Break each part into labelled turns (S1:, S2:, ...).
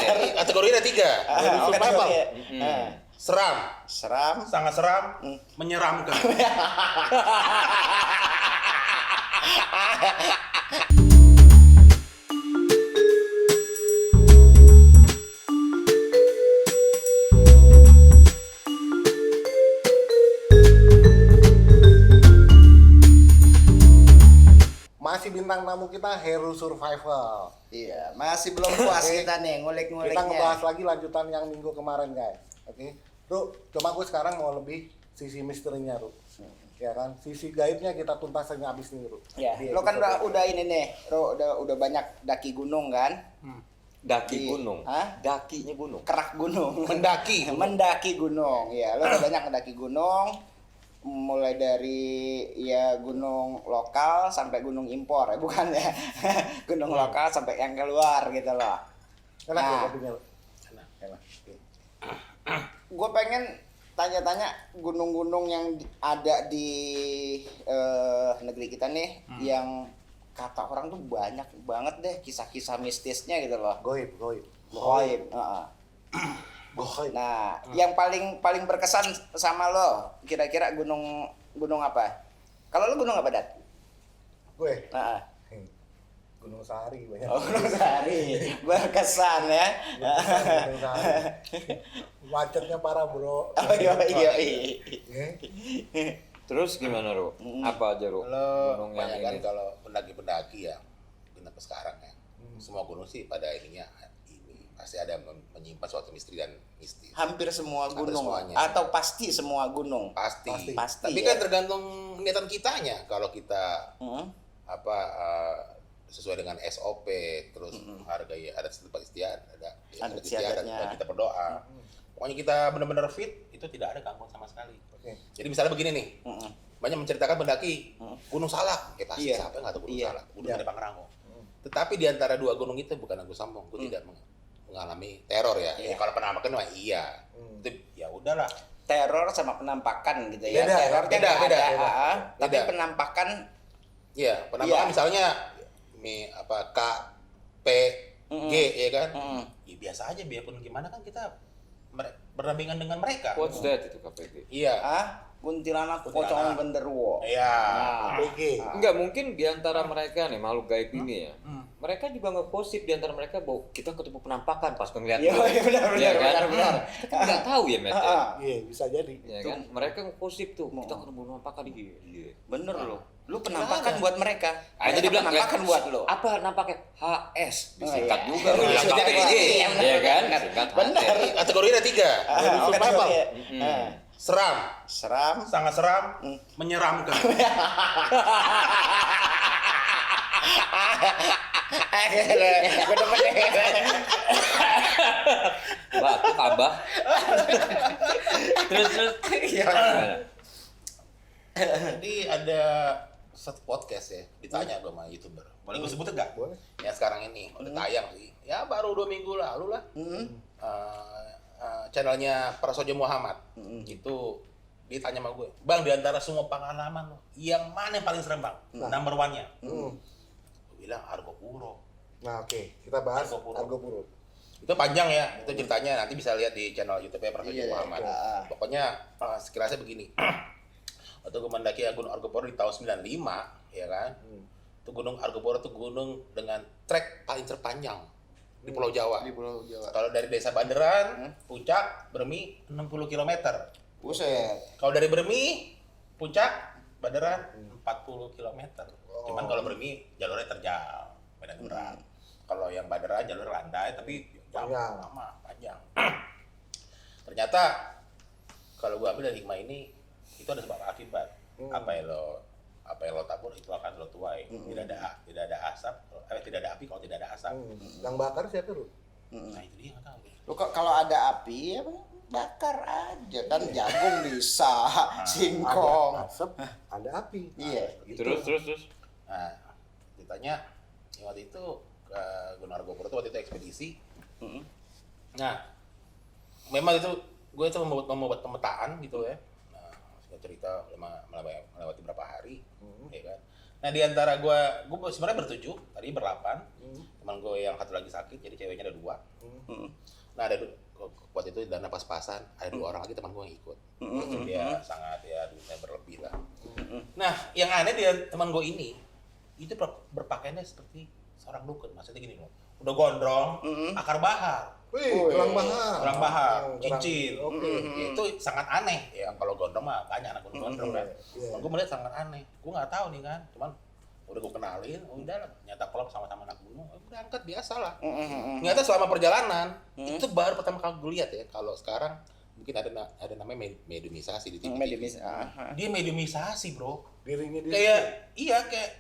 S1: Kategori ada 3.
S2: Kategori.
S1: Seram,
S2: Seram,
S1: sangat seram, menyeramkan.
S3: Masih bintang tamu kita Hero Survival.
S2: iya, masih belum puas kita nih ngulik-nguliknya.
S3: Kita ngebahas lagi lanjutan yang minggu kemarin, guys. Oke. Ru, cuma gue sekarang mau lebih sisi misterinya, Ru. Ya kan? Sisi gaibnya kita tuntasin abis nih, Ru.
S2: Ya,
S3: Di
S2: lo kan
S3: episode
S2: udah ini nih, lo udah banyak daki gunung kan?
S4: Daki gunung.
S2: Hah?
S4: Dakinya gunung.
S2: Kerak gunung.
S1: Mendaki.
S2: Mendaki gunung. Ya, lo udah banyak mendaki gunung. Mulai dari ya gunung lokal sampai gunung impor ya, bukan ya. Gunung lokal sampai yang keluar gitu loh.
S3: Enak ya
S2: Nah.
S3: kopinya, Ru? Enak.
S2: Gue pengen tanya-tanya gunung-gunung yang ada di negeri kita nih yang kata orang tuh banyak banget deh kisah-kisah mistisnya gitu loh.
S3: Goib.
S2: Goib.
S3: Goib.
S2: Nah, yang paling berkesan sama lo kira-kira gunung apa? Kalau lo gunung apa, Dat?
S3: Gue.
S2: Heeh.
S3: Gunung Sahari banyak.
S2: Oh, Gunung Sahari. Berkesan ya.
S3: Gunung Sahari. Macetnya parah, Bro.
S2: Oh, iya.
S3: Ya.
S4: Terus gimana, Ru? Apa aja, Ru?
S1: Kalau
S4: Gunung yang
S1: banyak kan
S4: ini.
S1: kalau pendaki-pendaki ya, sampai sekarang ya, semua gunung sih pada ininya ini pasti ada menyimpan suatu misteri dan mistis.
S2: Hampir semua
S1: Hampir
S2: gunung
S1: semuanya.
S2: atau pasti semua gunung.
S1: Pasti.
S2: Pasti,
S1: Tapi
S2: ya.
S1: kan tergantung niatan kitanya. Kalau kita
S2: Hmm.
S1: sesuai dengan SOP, terus hargai ada tempat istiadat, ada
S2: Adat
S1: istiadat
S2: istiadatnya.
S1: dan kita berdoa. Pokoknya kita benar-benar fit, itu tidak ada gangguan sama sekali.
S3: Oke.
S1: Jadi misalnya begini nih, banyak menceritakan pendaki Gunung Salak, pasti
S2: Iya.
S1: siapa yang nggak tahu Gunung
S2: Iya.
S1: Salak, Gunung
S3: Iya.
S1: ada Pangrango. Tetapi di antara dua gunung itu bukan aku sombong, aku tidak mengalami teror ya.
S2: Iya.
S1: Ya kalau penampakan mah iya, itu ya udahlah.
S2: Teror sama penampakan gitu ya.
S3: Beda,
S2: Teror kan
S1: beda,
S2: nggak
S1: beda,
S2: ada,
S1: beda.
S2: tapi
S1: Beda.
S2: penampakan
S1: Iya, penampakan
S2: Iya.
S1: misalnya K P G ya kan. Ya biasa aja biarpun gimana kan kita berdampingan dengan mereka.
S4: What's that itu KPG?
S1: Iya.
S2: kuntilanak
S1: Kuntilanak.
S2: pocong genderuwo.
S1: Iya.
S2: Nah,
S3: PG.
S4: Enggak, mungkin di antara mereka nih, makhluk gaib ini ya. Mereka juga ngegosip di antara mereka bahwa kita ketemu penampakan pas ngeliat
S2: Iya,
S4: lu.
S2: iya, benar,
S4: Iya kan?
S2: benar.
S4: Kita kan nggak tahu ya, Met. Ya.
S3: Iya, bisa jadi.
S4: Ya kan? Mereka ngegosip tuh, kita ketemu penampakan di Iya.
S2: Bener lo. Lu penampakan buat mereka.
S4: Akhirnya
S2: Mereka
S4: dibilang
S2: penampakan buat lo.
S4: Apa nampaknya? HS disingkat
S2: iya.
S4: juga. Lu bilang
S2: Iya,
S4: KPG.
S2: iya, benar.
S4: Iya kan? Disingkat
S2: Benar.
S4: HS.
S1: Kategori ada 3.
S2: Survival.
S1: Seram,
S2: Seram.
S1: sangat seram, menyeramkan.
S2: Gue demen deh.
S4: Batuk abah. terus.
S2: Iya.
S4: Gimana?
S1: Jadi ada satu podcast ya, ditanya gue sama YouTuber. Boleh gue sebutin nggak?
S3: Boleh.
S1: Ya sekarang ini udah tayang sih. Ya baru 2 minggu lalu lah. Channelnya Prasojo Muhammad. Itu ditanya sama gue, Bang, di antara semua pengalaman lo, yang mana yang paling serem, Bang? Number one-nya. Gue bilang Argo Puro.
S3: Nah, oke. Kita bahas
S1: Argo Puro.
S3: Argo Puro.
S1: Itu panjang ya, itu ceritanya nanti bisa lihat di channel YouTube-nya Prasojo
S2: Iya,
S1: Muhammad.
S2: iya.
S1: Pokoknya sekilasnya begini. Waktu gue mendaki Gunung Argopuro di tahun 95, ya kan? Itu Gunung Argopuro itu gunung dengan trek paling terpanjang di Pulau Jawa.
S2: Di Pulau Jawa.
S1: Kalau dari Desa Banderan, Puncak, Bermi 60 km.
S2: Buset.
S1: Kalau dari Bermi, Puncak, Banderan 40 km. Cuman kalau Bermi jalurnya terjal, medan berat. Kalau yang Banderan jalur landai tapi jauh
S3: Panjang.
S1: lama, panjang. Ternyata kalau gua ambil dari hikmah ini itu ada sebab akibat. Apa yang lo tabur itu akan lo tuai. Tidak ada asap, tidak ada api kalau tidak ada asap.
S3: Yang bakar siapa, Ru?
S1: Nah itu dia nggak tahu.
S2: Lu kalau ada api apa bakar aja kan jagung bisa, singkong.
S3: Ada asap, ada api.
S2: Iya.
S4: Terus.
S1: Nah, ditanya waktu itu ke Gunung Argopuro itu waktu itu ekspedisi. Nah, memang itu gue itu membuat pemetaan gitu ya. Nah, saya cerita melewati berapa hari, ya kan. Nah, di antara gue sebenarnya bertujuh, tadi berlapan. Teman gue yang satu lagi sakit, jadi ceweknya ada 2. Nah waktu itu dana pas-pasan, ada 2 orang lagi teman gue yang ikut. Dia sangat ya duitnya berlebih lah. Nah, yang aneh dia teman gue ini itu berpakaiannya seperti seorang dukun. Maksudnya gini loh, udah gondrong, akar bahar.
S3: Wih, gelang bahar,
S1: cincin.
S3: Oke.
S1: Itu sangat aneh ya. Kalau gondrong mah banyak anak gunung gondrong kan.
S3: Iya.
S1: Gue melihat sangat aneh. Gue nggak tahu nih kan, cuman udah gue kenalin, udah lah, nyata klop sama-sama anak gunung, udah angkat biasa lah. Ternyata selama perjalanan itu baru pertama kali gue lihat ya. Kalau sekarang mungkin ada namanya mediumisasi di TV. Dia mediumisasi bro.
S3: Dirinya dia.
S1: Kayak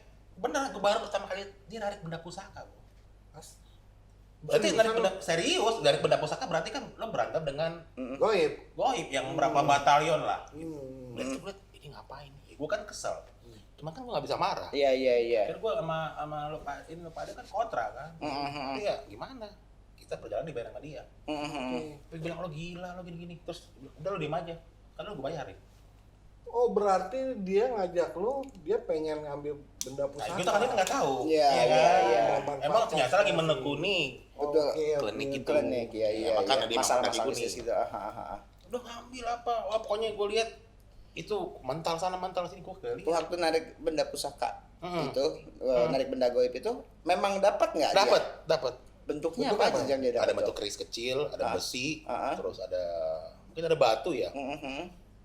S1: benar, gue baru pertama kali dia narik benda pusaka bro. Berarti serius dari benda pusaka berarti kan lo berantem dengan
S3: Goib
S1: yang berapa batalion lah. Berarti gue liat ini ngapain? Gue kan kesel. Cuma kan gue nggak bisa marah.
S2: Iya.
S1: Kan gue sama lo pada kan kontra kan. Tapi ya gimana? Kita berjalan dibayar sama dia. Dia bilang lo gila lo gini-gini. Terus udah lo diem aja. Kan lo gue bayarin.
S3: Oh berarti dia ngajak lu, dia pengen ngambil benda pusaka.
S1: Nah, kita kan nggak tahu.
S2: Iya.
S1: Emang ternyata lagi menekuni
S2: Betul.
S1: klinik itu.
S2: Klinik, iya.
S1: Makanya dia
S2: masalah
S1: kaki kuning.
S2: bisnis gitu.
S1: Udah ngambil apa? Wah, pokoknya gue lihat itu mental sana mental sini gue kali.
S2: Waktu narik benda pusaka itu, narik benda goib itu, memang dapat nggak?
S1: Dapat.
S2: Bentuknya apa aja yang dia dapat?
S1: Ada bentuk keris kecil, ada besi, terus ada mungkin ada batu ya.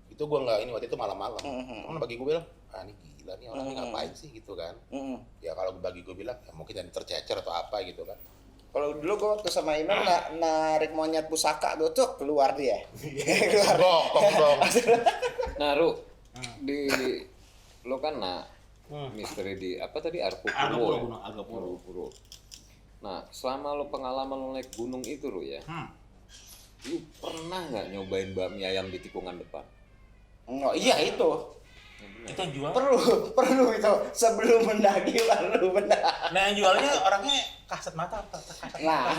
S1: Itu gue nggak ini waktu itu malam-malam. Karena bagi gue bilang, ini gila nih orang ini ngapain sih gitu kan? Ya kalau bagi gue bilang, ya mungkin yang tercecer atau apa gitu kan.
S2: Kalau dulu gue waktu sama Imam narik monyet pusaka gue tuh keluar dia. Keluar.
S1: Dong.
S4: Nah, Ru, lo kan misteri di apa tadi Argopuro. Nah, selama lo pengalaman lo naik gunung itu Ru ya, lu pernah nggak nyobain bakmi ayam di tikungan depan?
S2: Oh iya itu.
S1: Itu yang jual.
S2: Perlu itu sebelum mendaki perlu benar.
S1: Nah yang jualnya orangnya kasat mata atau kasat
S2: Nah,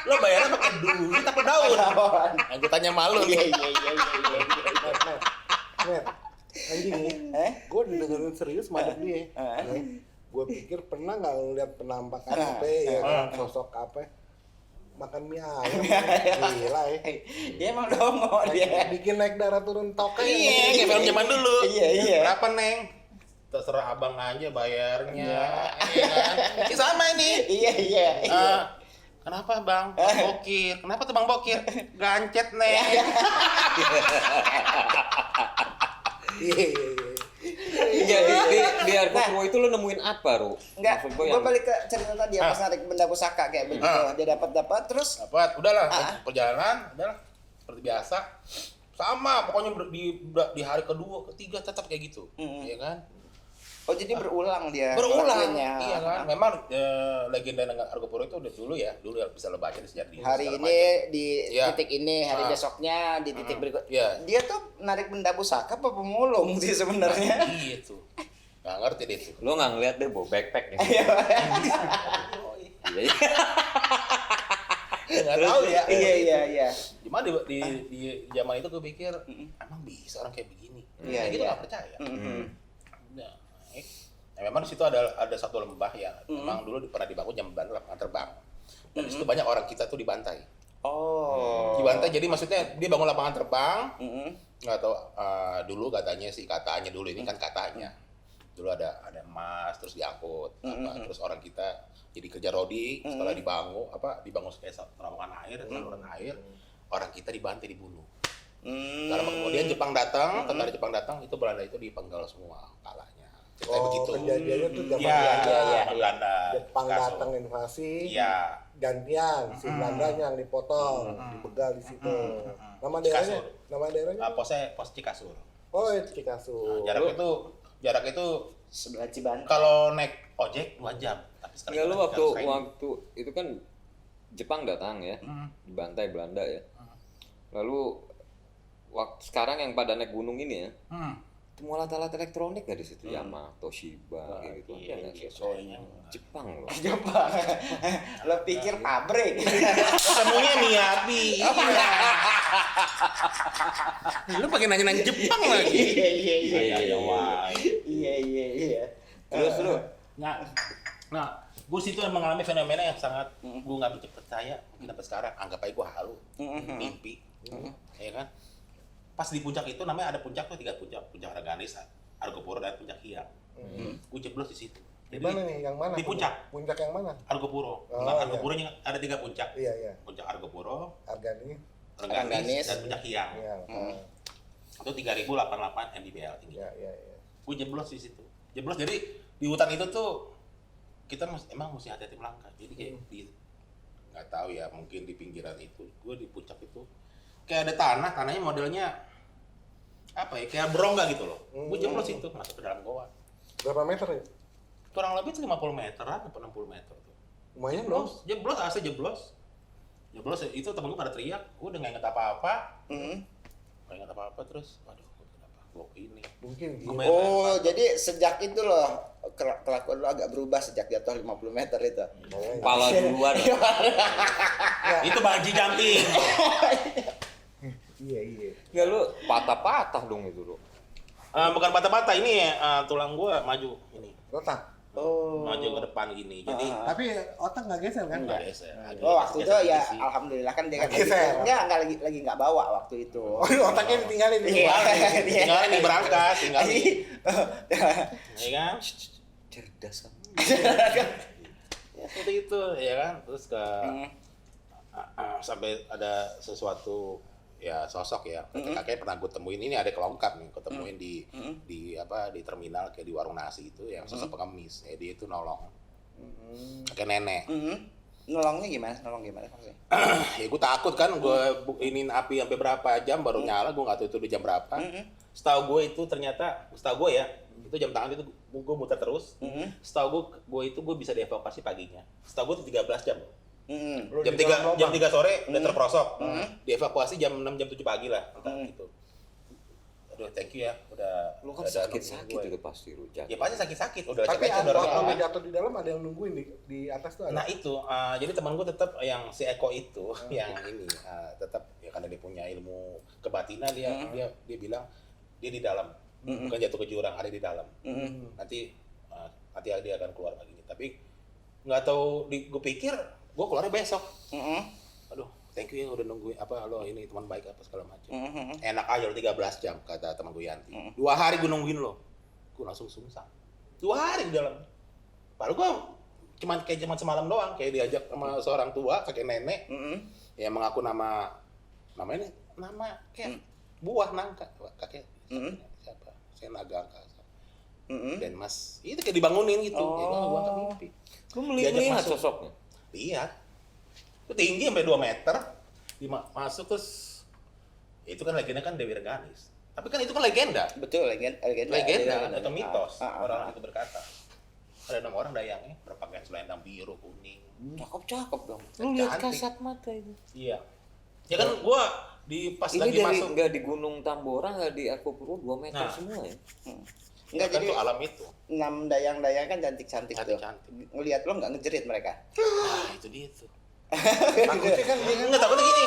S1: lo bayarnya pakai duit apa daun? Nah, gue tanya malu nih.
S3: Net, anjing nih. Gue didengerin serius madep dia. Gue pikir pernah nggak lu lihat penampakan apa ya kan, sosok apa makan mie ayam. Gila ya.
S2: Dia emang dongo dia.
S3: Bikin naik darah turun tokai.
S1: Iya, kayak film zaman dulu.
S2: Iya.
S1: Berapa Neng? Terserah abang aja bayarnya. Iya kan? Ini sama ini.
S2: Iya.
S1: Kenapa bang? Bokir. Kenapa tuh bang Bokir? Gancet Neng.
S3: Iya.
S4: Di Argopuro itu lo nemuin apa, Ru?
S2: Enggak, gue balik ke cerita tadi ya, pas narik benda pusaka kayak begitu. Dia dapat terus
S1: Udahlah, perjalanan, udahlah seperti biasa. Sama, pokoknya di hari kedua, ketiga tetap kayak gitu, ya kan?
S2: Oh jadi berulang dia.
S1: Berulang,
S2: ngelakuinnya.
S1: iya kan? Memang legenda dengan Argopuro itu udah dulu ya bisa lo baca di sejarah.
S2: Hari ini di titik ini, hari besoknya di titik berikut.
S1: Iya.
S2: Dia tuh narik benda pusaka apa pemulung sih sebenarnya?
S1: Gitu. Nggak ngerti deh itu.
S4: Lo nggak ngeliat deh bawa backpack nih.
S1: Nggak tahu ya.
S2: Iya.
S1: Cuma di zaman itu gue pikir emang bisa orang kayak begini.
S2: Iya,
S1: gitu
S2: iya.
S1: nggak percaya. Nah, memang di situ ada satu lembah ya. Memang dulu pernah dibangun jam lapangan terbang. Dan di situ banyak orang kita tuh dibantai.
S2: Oh.
S1: Dibantai jadi maksudnya dia bangun lapangan terbang. Nggak tahu dulu katanya dulu ini kan katanya. Dulu ada emas terus diangkut terus orang kita jadi kerja rodi setelah dibangun kayak terowongan air saluran air orang kita dibantai dibunuh. Lama kemudian Jepang datang, tentara Jepang datang itu Belanda itu dipenggal semua kalahnya. Ceritanya begitu.
S3: Kejadiannya tuh zaman
S1: Belanda.
S3: Jepang datang invasi.
S1: Iya.
S3: Gantian si Belandanya yang dipotong, dibegal di situ. Nama daerahnya?
S1: Pos Cikasur.
S3: Oh, Cikasur.
S1: Jarak itu
S2: Sebelah Cibanten.
S1: kalau naik ojek 2 jam. Tapi sekali
S4: Enggak, lu waktu itu kan Jepang datang ya, dibantai Belanda ya. Lalu sekarang yang pada naik gunung ini ya, semua alat-alat elektronik gak di situ, Yamaha, Toshiba, kayak gitu. Ada nggak sih? Jepang loh.
S2: Jepang. Lo pikir pabrik?
S1: Ketemunya Miyabi. Lu pakai nanya-nanya Jepang lagi.
S2: Iya.
S4: Terus lu?
S1: Nah, Gue situ mengalami fenomena yang sangat gue nggak bisa percaya mungkin sampai sekarang. Anggap aja gue halu, mimpi, ya kan? Pas di puncak itu namanya ada puncak tuh 3 puncak, puncak Rengganis, Argopuro dan puncak Hyang. Gue jeblos di situ.
S3: Di mana nih? Yang mana?
S1: Di puncak.
S3: Puncak yang mana?
S1: Argopuro.
S3: Oh,
S1: Argopuronya ada 3 puncak.
S3: Iya.
S1: Puncak Argopuro,
S3: Argani.
S1: Rengganis dan puncak Hyang.
S3: Iya.
S1: Itu 3088 mdpl tinggi.
S3: Iya.
S1: Gue jeblos di situ. Jeblos jadi di hutan itu tuh kita emang mesti hati-hati melangkah. Jadi kayak di nggak tahu ya, mungkin di pinggiran itu, gue di puncak itu kayak ada tanahnya modelnya apa ya, kayak berongga gitu loh. Gue jeblos itu masuk ke dalam goa.
S3: Berapa meter ya?
S1: Kurang lebih 50 meteran atau 60 meter tuh.
S3: Lumayan dong.
S1: Jeblos asli jeblos itu temen gue pada teriak, gue udah nggak inget apa-apa. Nggak inget apa-apa terus, waduh kenapa gue ini
S3: Mungkin
S2: Oh, jadi sejak itu loh kelakuan lo agak berubah sejak jatuh 50 meter itu.
S4: Kepala duluan.
S1: itu banji jumping.
S3: Iya.
S4: Nggak, lu patah-patah dong itu lu.
S1: Bukan patah-patah, ini tulang gue maju ini.
S3: Otak.
S2: Oh.
S1: Maju ke depan gini. Jadi
S3: Tapi otak nggak geser kan?
S1: nggak geser.
S2: Oh, waktu itu ya
S1: Geser.
S2: alhamdulillah kan dia kan
S3: Geser.
S2: enggak lagi nggak bawa waktu itu.
S3: Oh, otaknya ditinggalin nih.
S2: Iya.
S1: Tinggal nih berangkat, tinggal nih. Ya kan?
S4: Cerdas kan.
S1: Ya seperti itu, ya kan? Terus ke sampai ada sesuatu ya sosok ya. Kakek pernah gue temuin, ini ada kelongkap nih, gue temuin di terminal kayak di warung nasi itu yang sosok pengemis. Ya dia itu nolong. Kayak nenek.
S2: Nolong gimana maksudnya?
S1: Ya gue takut kan, gue inin api sampai berapa jam baru nyala, gue nggak tahu itu di jam berapa. Setahu gue itu ternyata, setahu gue ya, itu jam tangan itu gue muter terus. Setahu gue itu gue bisa dievakuasi paginya. Setahu gue itu 13 jam. Jam 3 sore udah terperosok. Dievakuasi jam 6 jam 7 pagi lah, entah gitu. Aduh, thank you ya, udah.
S4: Lu kan
S1: udah
S4: sakit-sakit
S1: nungguin gue.
S4: itu pasti lu jatuh.
S1: Ya pasti sakit-sakit, udah
S3: Tapi
S1: capek udah
S3: waktu lu
S1: rela.
S3: jatuh di dalam ada yang nungguin di atas tuh ada.
S1: Nah itu, jadi teman gue tetap yang si Eko itu, yang ini tetap ya karena dia punya ilmu kebatinan dia bilang dia di dalam, bukan jatuh ke jurang, ada di dalam. Nanti dia akan keluar pagi ini. Tapi nggak tahu, gue pikir gue keluarnya besok. Aduh, thank you ya udah nungguin lo ini teman baik apa segala macam. Enak aja lo 13 jam kata teman gue Yanti. 2 hari gue nungguin lo, gue langsung sungsang. 2 hari di dalam. Padahal gue cuman semalam doang, kayak diajak sama seorang tua kakek nenek yang mengaku nama kayak buah nangka kakek siapa saya naga angkasa dan mas itu kayak dibangunin gitu. Ya gue anggap mimpi.
S4: Lu melihat sosoknya.
S1: Lihat itu tinggi sampai 2 meter masuk terus itu kan legenda kan Dewi Rengganis, tapi kan itu kan legenda
S2: Betul, legenda
S1: atau mitos. Orang itu berkata ada 6 orang dayangnya berpakaian selendang biru kuning.
S2: Cakep dong.
S4: Lu lihat
S1: Cantik.
S4: kasat mata itu.
S1: Iya ya kan gua di pas
S4: Ini
S1: lagi
S4: dari
S1: masuk
S4: nggak di Gunung Tambora, nggak di Argopuro 2 meter
S1: Nah.
S4: semua ya.
S2: Enggak,
S1: kan
S2: jadi
S1: tuh alam itu
S2: 6 dayang-dayang kan cantik-cantik tuh.
S1: cantik.
S2: Ngelihat lo nggak ngejerit mereka.
S1: Nah itu dia tuh.
S3: Takutnya kan dia
S1: Enggak takutnya gini.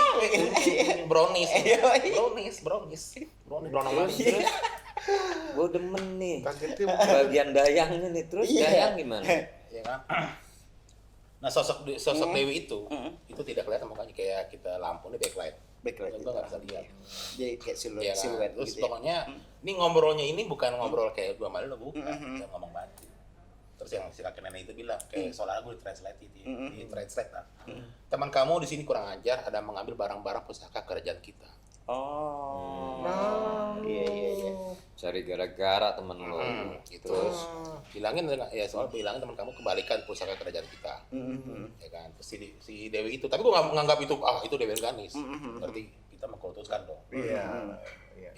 S1: Brownies banget.
S4: Terus gue demen nih
S3: targetnya
S4: bagian dayangnya nih, terus
S2: Iya.
S4: dayang gimana?
S1: Ya kan? Nah sosok Dewi itu tidak kelihatan mukanya kayak kita lampu nih backlight.
S2: Backlight
S1: Gua nggak bisa lihat.
S2: Jadi kayak
S1: Ya kan?
S2: siluet
S1: Terus
S2: gitu ya.
S1: pokoknya ini ngobrolnya ini bukan ngobrol kayak gua malu bukan, kita ngomong batin. Terus yang si kakek nenek itu bilang kayak soalnya gue translate di translate lah. Teman kamu di sini kurang ajar, ada mengambil barang-barang pusaka kerajaan kita.
S2: Oh.
S3: Iya.
S4: Cari gara-gara temen lo.
S1: Gitu. Terus bilangin ya soal bilangin teman kamu kembalikan pusaka kerajaan kita. Ya kan. Terus si Dewi itu, tapi gua nggak menganggap itu Dewi Rengganis. Berarti kita mengkultuskan dong.
S3: Iya.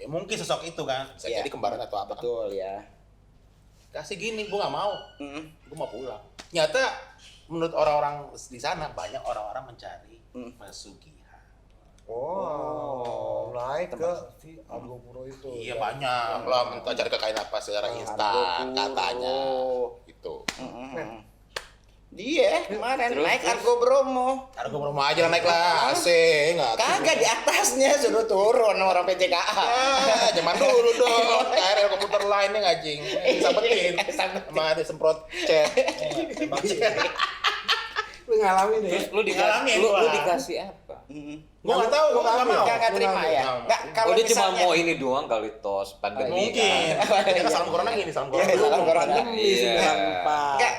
S1: Ya mungkin sosok itu kan bisa
S2: Iya.
S1: jadi kembaran atau apa kan.
S2: Betul ya.
S1: Kasih gini, gue nggak mau, gue mau pulang. Nyata menurut orang-orang di sana banyak orang-orang mencari pesugihan.
S3: Oh, naik ke si Argopuro itu.
S1: Iya banyak lah, minta cari kekayaan apa secara instan katanya, gitu.
S2: Dia kemarin
S4: Terus,
S2: naik Argo Bromo.
S1: Argo Bromo aja lah naik lah, AC nggak?
S2: Kagak di atasnya suruh turun orang PJKA.
S1: Zaman dulu dong, KRL komuter lain nih ngajing, disampetin, sama disemprot cat, tembak cat.
S3: Lu ngalamin deh.
S4: Terus lu
S1: Ngalamin
S4: lu
S1: gua.
S4: dikasih apa?
S1: Gua nggak tahu, gua nggak mau.
S2: Nggak terima ya. Nggak, kalau
S4: Dia cuma
S2: misalnya
S4: mau ini doang kali tos pandemi
S1: Mungkin.
S4: kan.
S1: Kita salam corona gini, salam corona.
S2: Iya, salam corona.
S4: Iya.
S2: Enggak.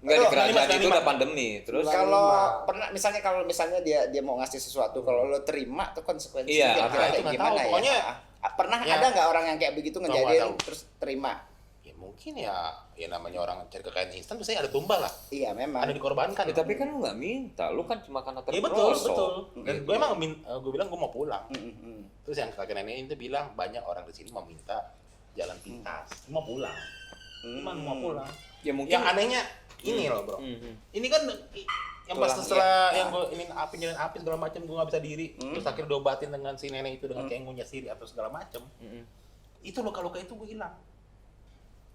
S4: Enggak di
S2: Lu-
S4: kerajaan itu
S1: 95.
S4: udah pandemi. Terus
S2: Kalau kalau misalnya dia mau ngasih sesuatu, kalau lo terima tuh konsekuensinya
S4: Iya,
S2: kira-kira
S4: apa?
S2: kayak
S1: Itu nggak
S2: gimana
S1: tahu.
S2: ya?
S1: Pokoknya,
S2: Pernah
S1: ya.
S2: ada nggak orang yang kayak begitu
S1: Nggak
S2: ngejadiin
S1: tahu.
S2: terus terima?
S1: Ya mungkin ya namanya orang cari kekayaan instan biasanya ada tumbal lah.
S2: Iya memang.
S1: Ada dikorbankan.
S4: tapi kan lu nggak minta, lu kan cuma karena
S1: Iya betul,
S4: terperosok.
S1: betul. Dan
S4: Gitu.
S1: gue emang gue bilang gue mau pulang.
S2: Mm-mm.
S1: Terus yang kakek nenek itu bilang banyak orang di sini mau minta jalan pintas, mau pulang. Cuman mau pulang.
S4: Ya mungkin
S1: Yang anehnya ini loh bro. Ini kan yang pas
S2: Tulang,
S1: setelah
S2: iya.
S1: yang gue ini api nyalain api segala macam gue nggak bisa diri. Terus akhirnya diobatin dengan si nenek itu dengan kayak ngunyah siri atau segala macam. Itu luka-luka itu gue hilang.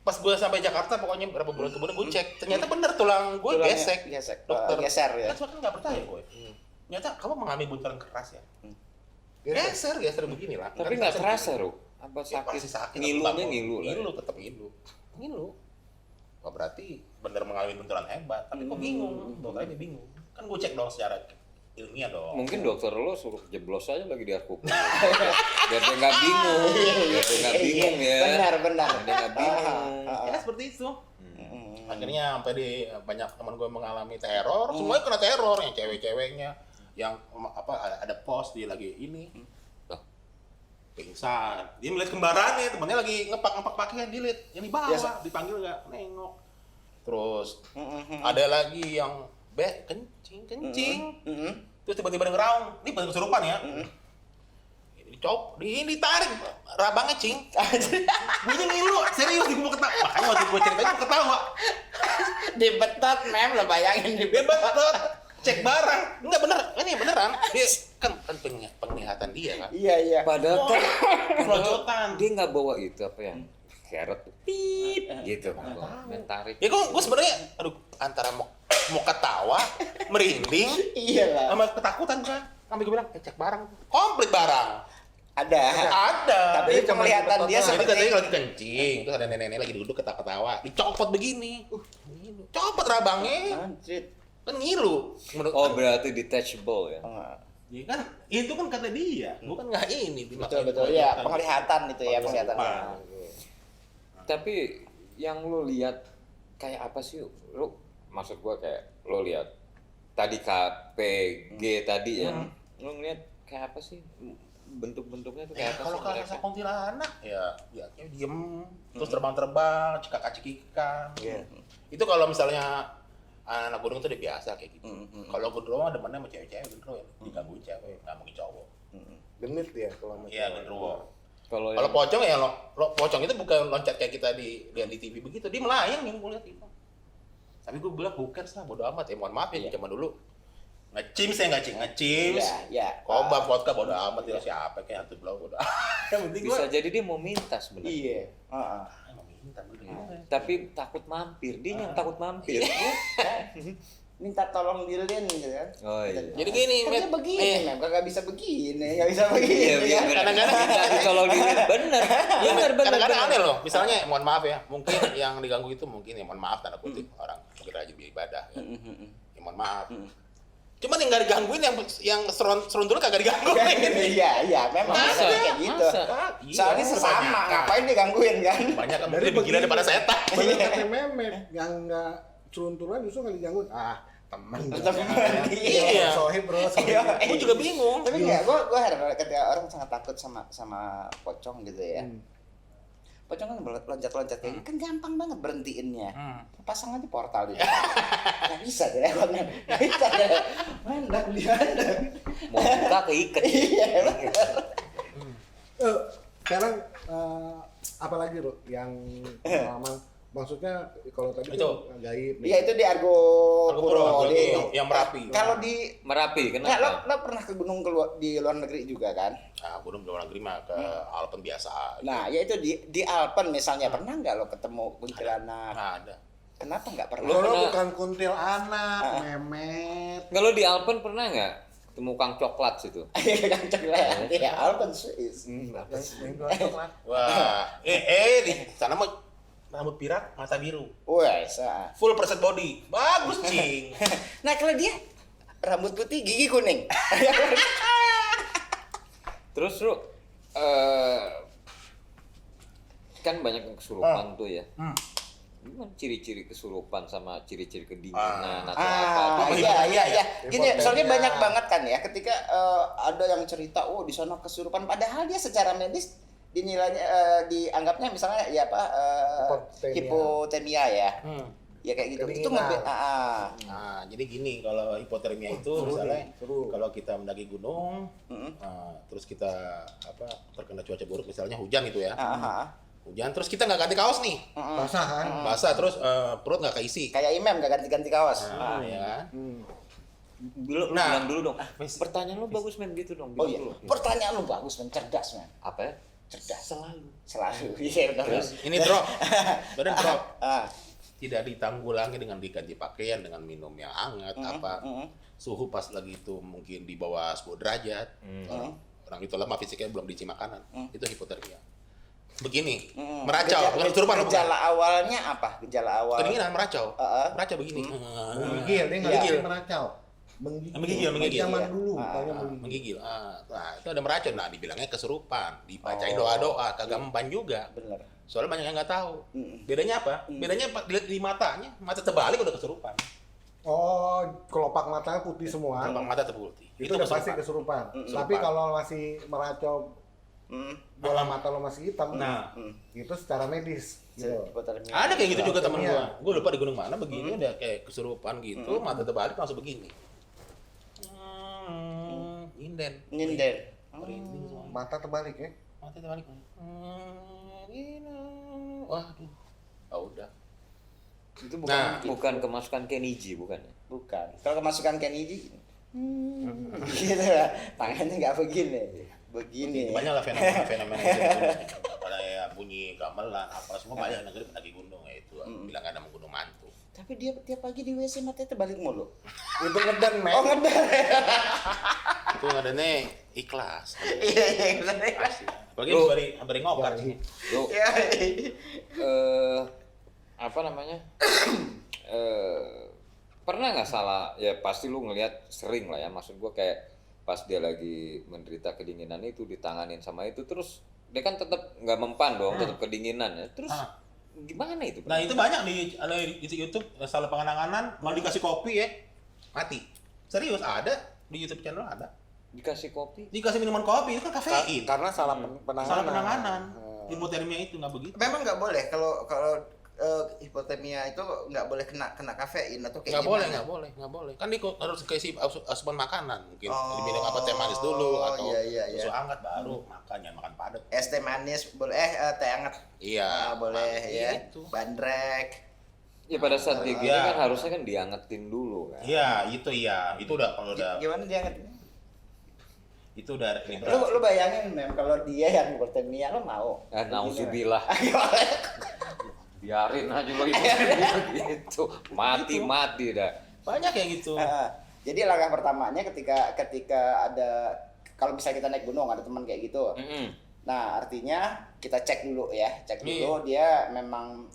S1: Pas gue sampai Jakarta pokoknya beberapa bulan kemudian gue cek ternyata bener tulang gue
S2: Tulangnya
S1: gesek.
S2: dokter geser ya.
S1: Kan kan nggak percaya gue. Ternyata kamu mengalami buntalan keras ya.
S3: Geser.
S1: Geser begini lah.
S4: tapi nggak kerasa, Ru. Apa
S1: Ya,
S4: sakit?
S1: pasti sakit.
S4: Ngilunya
S1: tetap,
S4: ngilu lah.
S1: Ngilu tetap ngilu. Wah berarti bener mengalami buntalan hebat. Tapi kok bingung? Dokternya dia bingung. Kan gue cek dong secara ilmiah dong.
S4: Mungkin dokter lo suruh jeblos aja lagi di Arkup. Biar dia nggak bingung. Biar dia nggak bingung ya.
S2: Benar.
S4: Biar dia nggak bingung.
S1: Ya seperti itu. Akhirnya sampai di banyak teman gue mengalami teror. Semuanya kena teror. Yang cewek-ceweknya, yang ada pos dia lagi ini.
S4: Loh.
S1: Pingsan. Dia melihat kembarannya, temannya lagi ngepak pakaian, dia lihat yang di bawah,
S2: Biasa.
S1: dipanggil nggak nengok. Terus ada lagi yang kencing. Terus tiba-tiba ada ngeraung. Ini baru kesurupan ya. Ditarik rabangnya cing. Gue ngilu, serius gue mau ketawa. Makanya waktu gue cerita gue ketawa.
S2: Dibetot mem lo bayangin
S1: Dia betot cek barang. Enggak bener, ini beneran. Dia kan penglihatan dia kan.
S2: Iya.
S4: Padahal kan
S1: Pelojotan.
S4: dia nggak bawa itu apa yang carrot pip gitu. Main tarik.
S1: Ya gue sebenarnya aduh antara mau ketawa, merinding,
S2: Iya lah.
S1: sama ketakutan kan. Sampai gue bilang, cek barang. Komplit barang.
S2: Ada. Tapi
S3: Jadi cuma
S2: penglihatan dia
S1: Jadi
S2: seperti
S1: katanya lagi kencing, terus ada nenek-nenek lagi duduk ketawa-ketawa, dicopot begini. Ngilu. Copot rabangnya,
S2: Anjir.
S1: kan ngilu. Menurut
S4: Oh berarti detachable ya.
S1: ya kan, itu kan kata dia, bukan nggak ini.
S2: Betul. Iya, penglihatan itu ya, penglihatan.
S4: Tapi yang lo lihat kayak apa sih? Lo maksud gua kayak lo lihat tadi KPG tadi ya. Lo ngeliat kayak apa sih? Bentuk-bentuknya tuh
S1: Ya,
S4: kayak apa
S1: kalau
S4: sih
S1: ke
S4: mereka?
S1: rasa kuntilanak ya diem, terus terbang-terbang, cikak-cikikan. Itu kalau misalnya anak gunung tuh udah biasa kayak gitu. Kalau gendruwo demennya sama cewek-cewek gendruwo ya, digangguin cewek, nggak mungkin cowok.
S3: Genit ya kalau sama
S1: Iya
S3: cewek.
S1: gendruwo.
S4: Kalau
S1: Kalau
S4: yang
S1: pocong ya pocong itu bukan loncat kayak kita lihat di TV begitu, dia melayang nih gue lihat itu. Tapi gue bilang bukan lah, bodo amat ya, mohon maaf ya zaman dulu. Ngecim saya ngecim.
S2: Iya.
S1: Koba vodka bodo amat ya siapa kayak hantu belau bodo amat. Yang penting gue
S4: bisa jadi dia mau minta sebenarnya.
S2: Iya. Heeh.
S1: emang minta bener.
S4: Tapi takut mampir, dia yang takut mampir.
S2: Minta tolong dilin gitu kan.
S4: Oh iya.
S1: Jadi gini,
S2: Kan dia
S1: Met.
S2: begini, Mem. Kagak bisa begini, nggak bisa begini.
S4: Iya,
S2: ya.
S1: Kadang-kadang
S4: minta ditolong diri. Bener.
S1: Kadang-kadang aneh loh. Misalnya mohon maaf ya, mungkin yang diganggu itu mungkin ya mohon maaf tanda kutip orang mungkin rajin beribadah. Ya. Ya mohon maaf. Cuman yang nggak digangguin yang serundul kagak digangguin.
S2: Iya, memang
S4: Masa?
S2: ada kayak gitu.
S1: Iya,
S2: Soalnya sesama,
S1: banyak.
S2: ngapain digangguin kan?
S1: Banyak kan
S3: Dari
S1: lebih gila daripada setan.
S3: Bener kata Memet, yang nggak seruntulan justru nggak digangguin. Temen.
S2: Iya.
S3: Sohib bro, sohib.
S2: Iya.
S1: Gue juga bingung.
S2: Tapi enggak, gua heran ketika orang sangat takut sama pocong gitu ya. Pocong kan loncat-loncat kayak gitu, kan gampang banget berhentiinnya. Pasang aja portal di depan. Nggak bisa deh lewatnya. Nggak bisa deh. Mandang di mana?
S4: Mau buka keiket.
S2: Iya, bener.
S3: Sekarang apalagi bro yang pengalaman, maksudnya kalau tadi
S1: Itu.
S3: kan gaib nih.
S2: Iya itu di Argo Puro.
S1: yang Merapi.
S2: Kalau di
S4: Merapi,
S2: Nggak,
S4: kenapa?
S2: lo pernah ke gunung di luar negeri juga kan?
S1: Nah, gunung di luar negeri mah ke Alpen biasa.
S2: Nah, ya itu di Alpen misalnya pernah nggak lo ketemu kuntilanak?
S1: Nah, ada.
S2: Kenapa nggak pernah?
S3: Kalau
S4: pernah-
S3: bukan kuntil anak, Memet.
S4: Kalau di Alpen pernah nggak ketemu Kang Coklat situ?
S2: Kan coklat. Iya, Alpen Swiss.
S1: Wah, di sana mah rambut pirang, mata biru.
S2: Wah,
S1: Full preset body. Bagus, cing.
S2: Nah, kalau dia rambut putih, gigi kuning.
S4: Terus lu kan banyak yang kesurupan tuh ya. Gimana ciri-ciri kesurupan sama ciri-ciri kedinginan atau apa?
S2: Iya. Gini, soalnya
S3: Hipotermia.
S2: banyak banget kan ya ketika ada yang cerita, oh di sana kesurupan, padahal dia secara medis dinilainya dianggapnya misalnya ya apa hipotermia ya. Ya kayak gitu. Itu
S3: Kedinginan.
S1: Nah, jadi gini, kalau hipotermia itu misalnya kalau kita mendaki gunung, terus kita terkena cuaca buruk, misalnya hujan gitu ya. Hujan, terus kita nggak ganti kaos nih,
S3: basah kan?
S1: basah, terus perut nggak keisi.
S2: Kayak imam gak ganti-ganti kaos.
S1: Ya kan?
S4: Lu
S1: Nah.
S4: bilang dulu dong. Pertanyaan lu bagus men gitu dong.
S2: Oh
S4: bilang
S2: iya,
S4: dulu.
S2: pertanyaan lu bagus, men, cerdas, men.
S4: Apa ya?
S2: Cerdas.
S4: Selalu.
S2: Selalu. Iya, benar.
S4: Terus?
S1: Ini drop, badan drop.
S2: Ah.
S1: Tidak ditanggulangi dengan diganti pakaian, dengan minum yang hangat, suhu pas lagi itu mungkin di bawah 10 derajat. Orang itu lemah fisiknya, belum diisi makanan, itu hipotermia. Begini, meracau, bukan kesurupan.
S2: Gejala awalnya apa? Gejala awal.
S1: Kedinginan, meracau, meracau begini.
S3: Menggigil, dia nggak
S1: Menggigil.
S3: bisa meracau.
S1: Menggigil.
S3: Zaman
S2: Iya.
S3: dulu, taunya menggigil.
S1: Menggigil. Nah, itu ada meracau. Nah, dibilangnya kesurupan. Dibacain doa-doa, kagak mempan juga.
S2: Bener.
S1: Soalnya banyak yang nggak tahu. Bedanya apa? Bedanya dilihat di matanya, mata terbalik udah kesurupan.
S3: Oh, kelopak matanya putih semua.
S1: Gelombang mata terputih.
S3: Itu udah pasti kesurupan. Tapi kalau masih meracau, bola mata lo masih hitam,
S1: Nah.
S3: itu secara medis. Gitu.
S2: Hipotermia.
S1: Ada kayak gitu juga temen
S3: Iya.
S1: gua. Gua lupa di gunung mana begini udah kayak kesurupan gitu, mata terbalik langsung begini. Inden.
S2: Nyinden.
S1: Merinding semua.
S3: Mata terbalik ya.
S1: Mata terbalik. Waduh. Ah udah.
S4: Itu
S1: Nah.
S4: bukan kemasukan Kenny G, bukan ya?
S2: Bukan. Kalau kemasukan Kennedy gitu lah. Tangannya nggak begini. Begini.
S1: Banyak lah fenomena itu. Kayak bunyi gamelan apa semua banyak negeri pendaki gunung ya itu. Bilang ada gunung mantu.
S2: Tapi dia tiap pagi di WC matanya terbalik mulu.
S3: Itu ngeden, men.
S2: Oh, ngedar.
S1: Itu ngadanya ikhlas.
S2: Iya, benar.
S1: Asli. Apalagi bari ngokar sih.
S4: Lu
S2: Iya.
S4: apa namanya? Pernah nggak salah ya pasti lu ngelihat sering lah ya, maksud gua kayak pas dia lagi menderita kedinginan itu ditanganin sama itu terus dia kan tetap nggak mempan dong, tetap kedinginan ya, terus gimana itu?
S1: Nah itu banyak ada di YouTube salah penanganan mau dikasih kopi ya mati. Serius ada di YouTube channel ada.
S4: Dikasih kopi?
S1: Dikasih minuman kopi itu kan kafein.
S3: Karena salah penanganan.
S1: Salah penanganan. Hipotermia itu nggak begitu.
S2: Memang nggak boleh kalau hipotermia itu nggak boleh kena kafein atau kayak
S1: Nggak boleh. Kan harus kasih asupan makanan mungkin diminum apa teh manis dulu atau
S2: iya.
S1: susu hangat baru makan, jangan makan padat.
S2: Es teh manis boleh, teh hangat.
S1: Iya.
S2: Boleh ya.
S1: Itu.
S2: Bandrek.
S4: Ya pada saat kayak gitu
S1: Iya.
S4: kan harusnya kan diangetin dulu kan.
S1: Iya, itu udah kalau udah
S2: Gimana dia hangat?
S1: itu udah ini
S2: Lu bayangin mem kalau dia yang hipotermia lu mau?
S4: Nauzubillah. Biarin aja lo gitu. Mati dah.
S1: banyak kayak gitu.
S2: Jadi langkah pertamanya ketika ada kalau bisa kita naik gunung ada teman kayak gitu. Nah artinya kita cek dulu ya, dulu dia memang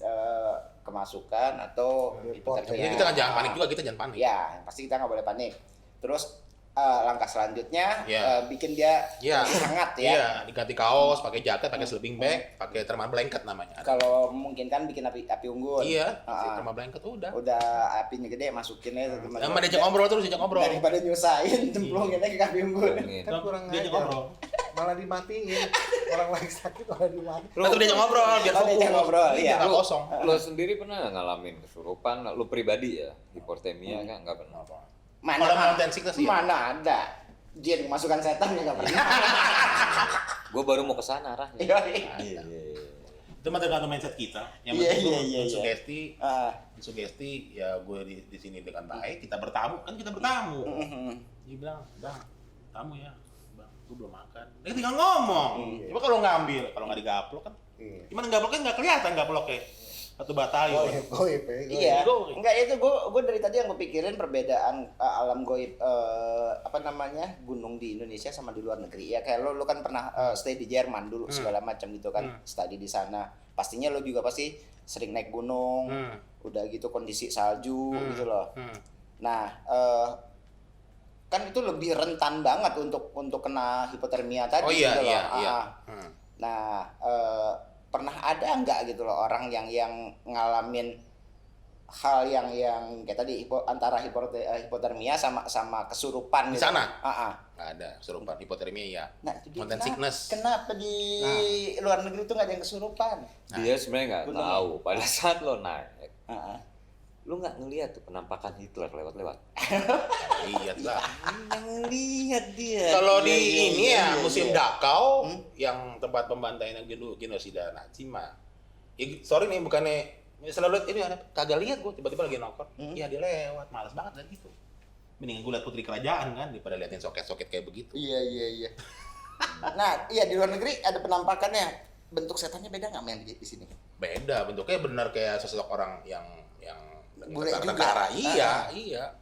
S2: kemasukan atau hipotermia.
S1: Jadi kita kan jangan panik juga, kita jangan panik.
S2: Ya pasti kita nggak boleh panik. Terus langkah selanjutnya bikin dia lebih hangat ya.
S1: Iya, diganti kaos, pakai jaket, pakai sleeping bag, pakai thermal blanket namanya.
S2: Kalau mungkin kan bikin api unggun.
S1: Iya, thermal blanket udah.
S2: Udah apinya gede masukin aja
S1: Sama diajak ngobrol terus, diajak ngobrol.
S2: daripada nyusahin cemplungin aja ke api unggun.
S3: Kan kurang
S1: Diajak
S3: ajar.
S1: ngobrol.
S3: Malah dimatiin. Orang lagi sakit malah dimatiin.
S1: Atau diajak ngobrol biar
S2: Oh, diajak ngobrol, iya.
S1: Nggak kosong.
S4: Lo sendiri pernah nggak ngalamin kesurupan? Lo pribadi ya, hipotermia kan nggak pernah.
S1: Kalau mountain sickness ya?
S2: Mana ada jin kemasukan setan ya nggak pernah.
S4: Gue baru mau ke sana arahnya.
S2: Iya.
S1: Itu mah tergantung mindset kita. Yang
S2: Iya,
S1: penting
S2: iya.
S1: sugesti ya gue di sini dengan baik, kita bertamu, kan kita bertamu. Dia bilang, "Bang, tamu ya. Bang, gue belum makan." Dia tinggal ngomong. Coba kalau ngambil, kalau nggak digaplok kan. Gimana gaploknya nggak kelihatan gaploknya. Satu batalion.
S3: Goib.
S2: Iya,
S1: Goib.
S2: enggak itu gue dari tadi yang gue pikirin perbedaan alam goib gunung di Indonesia sama di luar negeri. Ya kayak lo kan pernah stay di Jerman dulu segala macam gitu kan, study di sana. Pastinya lo juga pasti sering naik gunung, udah gitu kondisi salju gitu loh. Nah, kan itu lebih rentan banget untuk kena hipotermia tadi
S1: Oh iya,
S2: gitu loh.
S1: iya.
S2: Nah, pernah ada nggak gitu loh orang yang ngalamin hal yang kayak tadi antara hipotermia sama kesurupan
S1: Di
S2: gitu.
S1: sana?
S2: Nggak
S1: ada kesurupan hipotermia ya.
S2: Nah, itu dia.
S1: Mountain sickness.
S2: Kenapa di luar negeri itu nggak ada yang kesurupan?
S4: Dia sebenarnya nggak
S2: Gunung.
S4: tahu pada saat lo naik,
S2: Heeh.
S4: lo nggak ngelihat tuh penampakan Hitler lewat-lewat.
S1: Lihat lah.
S4: Yang lihat dia.
S1: Kalau di
S2: Iya,
S1: ini
S2: iya,
S1: ya
S2: iya,
S1: musim
S2: iya.
S1: Dachau yang tempat pembantaian genosida Nazi mah. Ya, sorry nih bukannya selalu lihat ini ada kagak lihat gue tiba-tiba lagi nongkrong. Iya dia lewat, malas banget dan gitu. Mendingan gue lihat putri kerajaan kan daripada liatin soket-soket kayak begitu.
S2: Iya. Nah, iya di luar negeri ada penampakannya. Bentuk setannya beda nggak men di sini?
S1: Beda bentuknya benar kayak sosok orang yang
S2: Bule juga.
S1: tentara. Iya.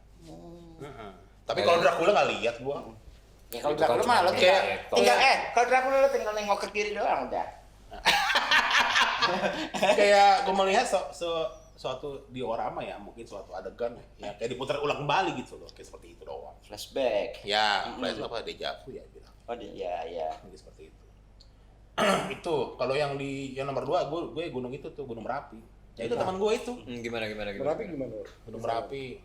S1: Tapi kalau Dracula nggak lihat gua.
S2: Ya kalau
S4: Itu kan
S2: Dracula
S4: cuma
S2: mah lo
S4: kayak
S2: tinggal kalau Dracula lo tinggal nengok ke kiri doang udah.
S1: Kayak gua melihat suatu diorama ya, mungkin suatu adegan ya kayak diputar ulang kembali gitu loh, kayak seperti itu doang.
S2: Flashback.
S1: Ya, flashback apa deja vu ya bilang.
S2: Oh iya.
S1: Mungkin seperti itu. Itu kalau yang nomor 2 gue gunung itu tuh Gunung Merapi. Ya itu teman gue itu.
S4: Gimana?
S3: Berarti gimana?
S1: Gunung Merapi,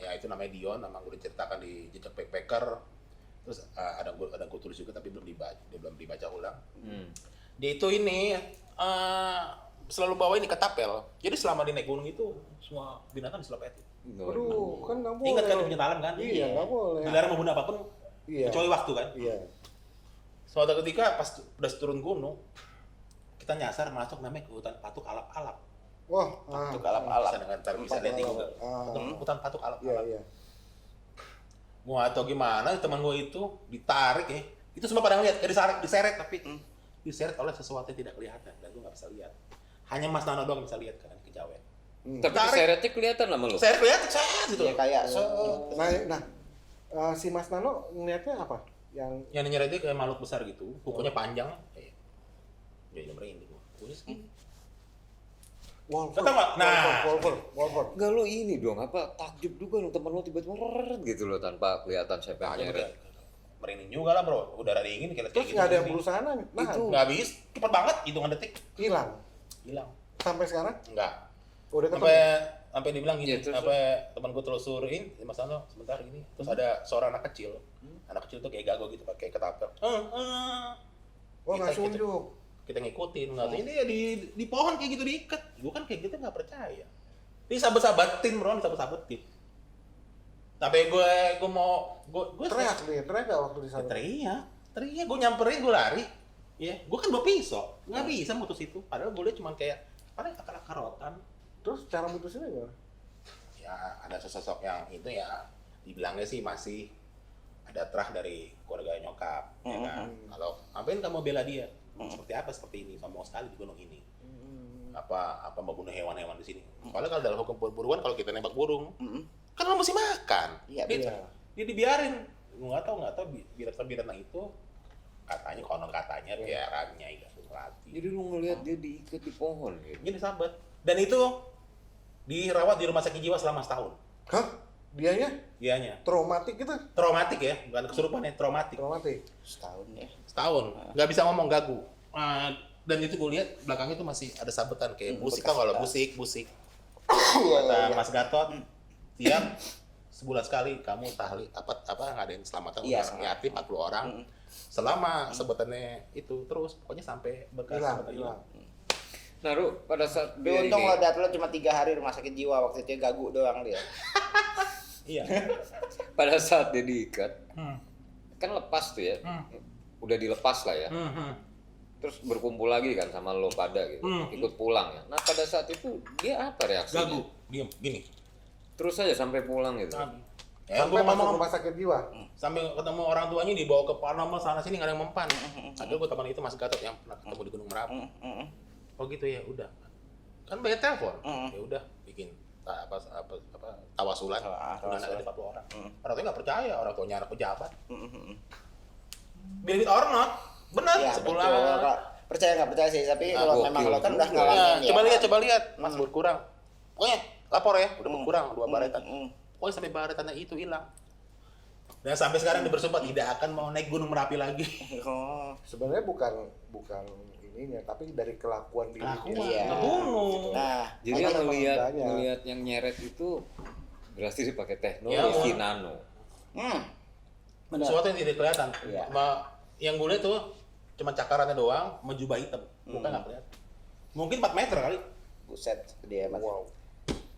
S1: ya itu namanya Dion, nama gue diceritakan di jejak backpacker. Terus ada gue tulis juga tapi belum dibaca ulang. Dia itu ini selalu bawa ini ketapel. Jadi selama di naik gunung itu semua binatang diselopetin.
S3: Aduh, kan nggak boleh.
S1: Ingat kan di penyesalan kan?
S3: Iya, nggak boleh.
S1: Dilarang membunuh apapun
S3: Iya.
S1: kecuali waktu kan?
S3: Iya.
S1: Suatu ketika pas udah turun gunung, kita nyasar masuk namanya ke hutan patuk alap-alap.
S3: Wah,
S2: Untuk alap-alap.
S1: Bisa dengar bisa lihat di Google. Hutan patuk alap-alap.
S3: Iya.
S1: Mau atau gimana teman gue itu ditarik ya. Itu semua pada ngeliat, kayak diseret tapi diseret oleh sesuatu yang tidak kelihatan dan gue nggak bisa lihat. Hanya Mas Nano doang bisa lihat kan kejawen.
S4: Tapi keseretnya kelihatan sama lo.
S1: Saya lihat gitu.
S2: Ya kayak
S3: Si Mas Nano ngeliatnya apa?
S1: Yang nyeret itu kayak makhluk besar gitu, kukunya panjang. Ya merinding. Kukunya segini.
S3: Wolver.
S1: Kata nggak? Nah.
S3: Wolver.
S4: Enggak lo ini dong, takjub juga lo teman lo tiba-tiba reret gitu lo tanpa kelihatan siapa yang nyeret.
S1: Merinding juga lah bro, udara dingin kayak
S3: Terus
S1: gitu.
S3: nggak ada yang berusaha nahan?
S1: Nggak habis, cepet banget, hitungan detik
S3: Hilang. Sampai sekarang?
S1: Enggak.
S3: Udah ketemu?
S1: Sampai dibilang gini,
S4: Iya, terus,
S1: sampai teman gue telusurin, Mas Nano sebentar gini, terus ada suara anak kecil tuh kayak gago gitu pakai ketapel.
S3: Wah, nggak sunjuk.
S1: Kita ngikutin, nggak tahu ini ya di pohon kayak gitu diikat. Gue kan kayak gitu nggak percaya. Ini sahabat-sahabatin bro, sahabat-sahabatin. Tapi gue
S3: Teriak nggak waktu di sana?
S1: teriak, gue nyamperin, gue lari. Ya, gue kan bawa pisau, nggak bisa mutus itu. Padahal gue liat cuma kayak paling akar-akar rotan.
S3: Terus cara mutusinnya gimana?
S1: Ya ada sosok yang itu ya dibilangnya sih masih ada terah dari keluarga nyokap, ya kan. Kalau ngapain kamu bela dia? Seperti apa seperti ini? Sombong sekali di gunung ini. Apa mau bunuh hewan-hewan di sini? Soalnya kalau dalam hukum perburuan kalau kita nembak burung, kan lo mesti makan.
S2: Iya,
S1: Dia dibiarin. Nggak tahu binatang itu katanya konon katanya piarannya ikan melati.
S4: Jadi lo ngelihat dia diikat di pohon gitu.
S1: Gini sahabat. Dan itu dirawat di rumah sakit jiwa selama setahun.
S3: Hah? Dianya?
S1: Traumatik gitu? Traumatik ya, bukan kesurupan ya, traumatik.
S2: Setahun ya.
S1: Setahun, nggak bisa ngomong, gagu. Dan itu gue lihat belakangnya itu masih ada sabetan kayak busik, tau kalau busik. Kata Mas Gatot, tiap sebulan sekali kamu tahlil apa ngadain selamatan untuk yatim 40 orang. Selama sebutannya itu terus, pokoknya sampai bekas
S3: Hilang.
S4: Nah, Ru, pada saat dia
S2: Untung
S4: ini,
S2: lo datang cuma 3 hari rumah sakit jiwa waktu itu gagu doang dia.
S1: Iya.
S4: pada saat dia diikat, kan lepas tuh ya, udah dilepas lah ya. Terus berkumpul lagi kan sama lo pada gitu, ikut pulang ya. Nah pada saat itu dia apa reaksinya?
S1: Gagu, diem, gini.
S4: Terus aja sampai pulang gitu.
S1: Ya,
S3: Sampai
S1: gue
S3: masuk
S1: ngomong
S3: rumah sakit jiwa.
S1: sambil ketemu orang tuanya dibawa ke Panama sana sini nggak ada yang mempan. Ada gue teman itu Mas Gatot yang pernah ketemu di Gunung Merapi. Oh gitu ya, udah. kan bayar telepon. Ya udah bikin tawasulan. Udah ada 40 orang. Orang tua nggak percaya, orang tuanya anak pejabat. Believe it or not, benar.
S2: Ya, betul. Percaya nggak percaya sih, tapi kalau memang lo kan udah
S1: Ya,
S2: ngalamin ya.
S1: coba lihat, Mas berkurang. Pokoknya lapor ya, udah berkurang 2 baretan. Pokoknya sampai baretannya itu hilang. Dan sampai sekarang dia bersumpah tidak akan mau naik Gunung Merapi lagi.
S2: Oh.
S3: Sebenarnya bukan ininya, tapi dari kelakuan dirinya.
S2: Iya.
S1: Ngebunuh.
S2: Nah,
S4: Jadi
S3: makanya
S4: ngelihat
S3: makanya.
S4: ngelihat yang nyeret itu berarti dipakai
S1: Ya,
S4: teknologi nano.
S2: benar.
S1: Sesuatu yang tidak kelihatan.
S2: Iya.
S1: Yang gue lihat tuh cuma cakarannya doang, sama jubah hitam. Bukan nggak kelihatan. Mungkin 4 meter kali.
S2: Buset, dia mati.
S3: Wow.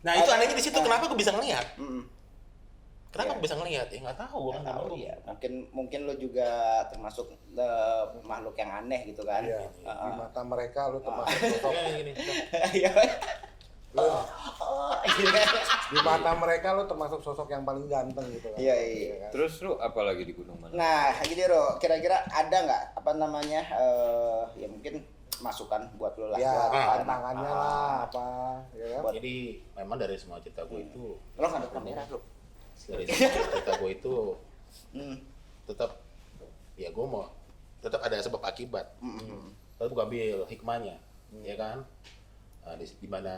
S1: Nah itu anehnya di situ, kenapa gue bisa ngelihat? Kenapa
S2: Iya.
S1: gue bisa ngelihat? Ya nggak tahu, gue kan
S2: Nggak tahu
S1: tahu.
S2: ya. Mungkin lo juga termasuk makhluk yang aneh gitu kan.
S3: Iya, di mata mereka lu termasuk sosok.
S1: Gini.
S2: Iya.
S3: Lu,
S2: Iya.
S3: di mata mereka lu termasuk sosok yang paling ganteng gitu kan.
S2: Iya, iya.
S3: kan?
S4: Terus lu apa lagi di gunung mana?
S2: Nah, gini Ro, kira-kira ada nggak apa namanya ya mungkin masukan buat lo lah.
S3: Ya,
S2: buat
S3: tantangannya lah apa, ya kan?
S1: Jadi memang dari semua cerita gue itu,
S2: Lo nggak ada kamera lo.
S1: dari semua cerita gue itu tetap ya gue mau tetap ada sebab akibat. Tapi gue ambil hikmahnya, ya kan? Nah, di mana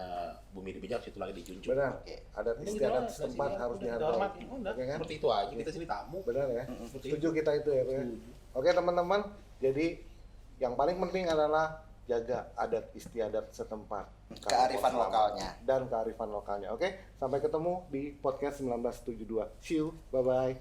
S1: bumi dipijak, situ lagi dijunjung.
S3: Benar.
S2: Oke.
S3: Adat
S1: Udah gitu
S3: istiadat
S1: lah,
S3: setempat
S1: udah
S3: harus
S1: sini,
S3: dihargai.
S1: dihormati. Udah,
S3: Oke kan?
S1: seperti itu aja. Kita sini tamu.
S3: Benar ya?
S1: Seperti
S3: Setuju kita itu ya, Bro, ya? Oke teman-teman, jadi yang paling penting adalah jaga adat istiadat setempat.
S2: Kearifan lokalnya.
S3: Dan kearifan lokalnya. Oke, sampai ketemu di podcast 1972. See you, bye-bye.